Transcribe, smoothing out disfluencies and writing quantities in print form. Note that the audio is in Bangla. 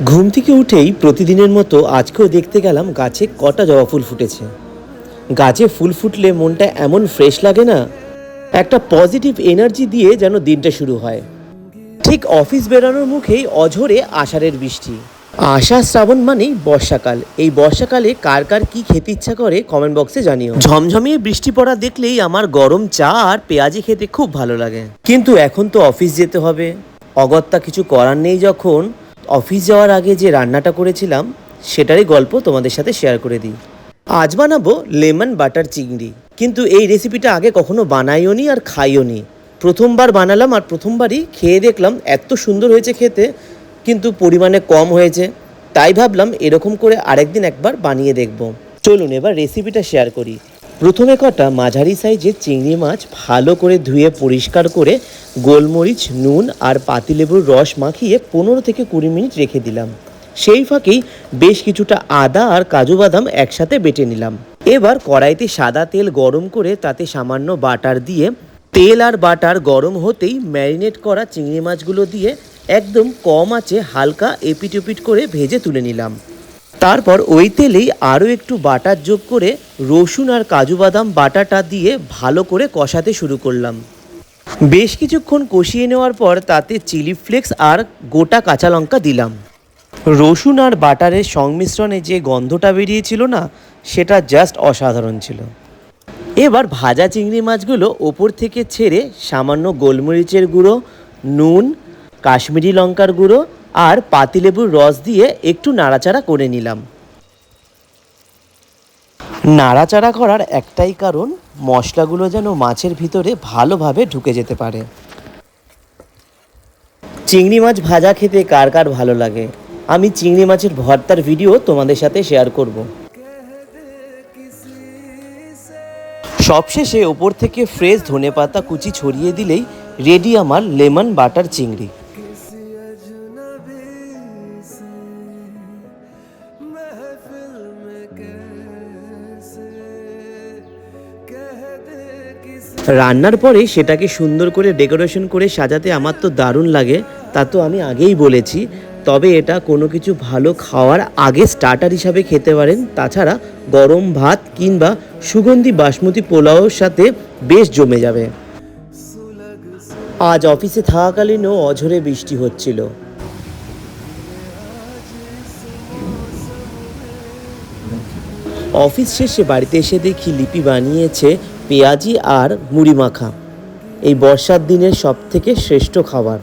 ঘুম থেকে উঠেই প্রতিদিনের মতো আজকেও দেখতে গেলাম গাছে কটা জবা ফুল ফুটেছে। গাছে ফুল ফুটলে মনটা এমন ফ্রেশ লাগে না, একটা পজিটিভ এনার্জি দিয়ে যেন দিনটা শুরু হয়। ঠিক অফিস বেরোনোর মুখেই অঝোরে আষাঢ়ের বৃষ্টি। আষাঢ় শ্রাবণ মানেই বর্ষাকাল। এই বর্ষাকালে কার কার কী খেতে ইচ্ছা করে কমেন্ট বক্সে জানিও। ঝমঝমিয়ে বৃষ্টি পড়া দেখলেই আমার গরম চা আর পেঁয়াজি খেতে খুব ভালো লাগে। কিন্তু এখন তো অফিস যেতে হবে, অগত্যা কিছু করার নেই। যখন অফিস যাওয়ার আগে যে রান্নাটা করেছিলাম সেটারই গল্প তোমাদের সাথে শেয়ার করে দিই। আজ বানাবো লেমন বাটার চিংড়ি। কিন্তু এই রেসিপিটা আগে কখনো বানাইও নি আর খাইও নি। প্রথমবার বানালাম আর প্রথমবারই খেয়ে দেখলাম এত সুন্দর হয়েছে খেতে, কিন্তু পরিমাণে কম হয়েছে। তাই ভাবলাম এরকম করে আরেকদিন একবার বানিয়ে দেখব। চলুন এবার রেসিপিটা শেয়ার করি। প্রথমে কটা মাঝারি সাইজের চিংড়ি মাছ ভালো করে ধুয়ে পরিষ্কার করে গোলমরিচ, নুন আর পাতিলেবুর রস মাখিয়ে 15 থেকে 20 মিনিট রেখে দিলাম। সেই ফাঁকেই বেশ কিছুটা আদা আর কাজু বাদাম একসাথে বেটে নিলাম। এবার কড়াইতে সাদা তেল গরম করে তাতে সামান্য বাটার দিয়ে, তেল আর বাটার গরম হতেই ম্যারিনেট করা চিংড়ি মাছগুলো দিয়ে একদম কম আঁচে হালকা এপিট ওপিট করে ভেজে তুলে নিলাম। তারপর ওই তেলেই আরও একটু বাটার যোগ করে রসুন আর কাজু বাদাম বাটাটা দিয়ে ভালো করে কষাতে শুরু করলাম। বেশ কিছুক্ষণ কষিয়ে নেওয়ার পর তাতে চিলি ফ্লেক্স আর গোটা কাঁচা লঙ্কা দিলাম। রসুন আর বাটারের সংমিশ্রণে যে গন্ধটা বেরিয়েছিল না, সেটা জাস্ট অসাধারণ ছিল। এবার ভাজা চিংড়ি মাছগুলো ওপর থেকে ছেড়ে সামান্য গোলমরিচের গুঁড়ো, নুন, কাশ্মীরি লঙ্কার গুঁড়ো আর পাতিলেবুর রস দিয়ে একটু নাড়াচাড়া করে নিলাম। নাড়াচাড়া করার একটাই কারণ, মশলাগুলো যেন মাছের ভিতরে ভালোভাবে ঢুকে যেতে পারে। চিংড়ি মাছ ভাজা খেতে কার কার ভালো লাগে? আমি চিংড়ি মাছের ভর্তার ভিডিও তোমাদের সাথে শেয়ার করব। সবশেষে ওপর থেকে ফ্রেশ ধনেপাতা কুচি ছড়িয়ে দিলেই রেডি আমার লেমন বাটার চিংড়ি। রান্নার পরে সেটাকে সুন্দর করে ডেকোরেশন করে সাজাতে আমার তো দারুণ লাগে, তা তো আমি আগেই বলেছি। তবে এটা কোনো কিছু ভালো খাওয়ার আগে স্টার্টার হিসাবে খেতে পারেন। তাছাড়া গরম ভাত কিংবা সুগন্ধি বাসমতি পোলাওর সাথে বেশ জমে যাবে। আজ অফিসে থাকাকালীনও অঝোরে বৃষ্টি হচ্ছিল। অফিস শেষে বাড়িতে এসে দেখি লিপি বানিয়েছে পেঁয়াজি আর মুড়ি মাখা। এই বর্ষার দিনের সব থেকে শ্রেষ্ঠ খাবার।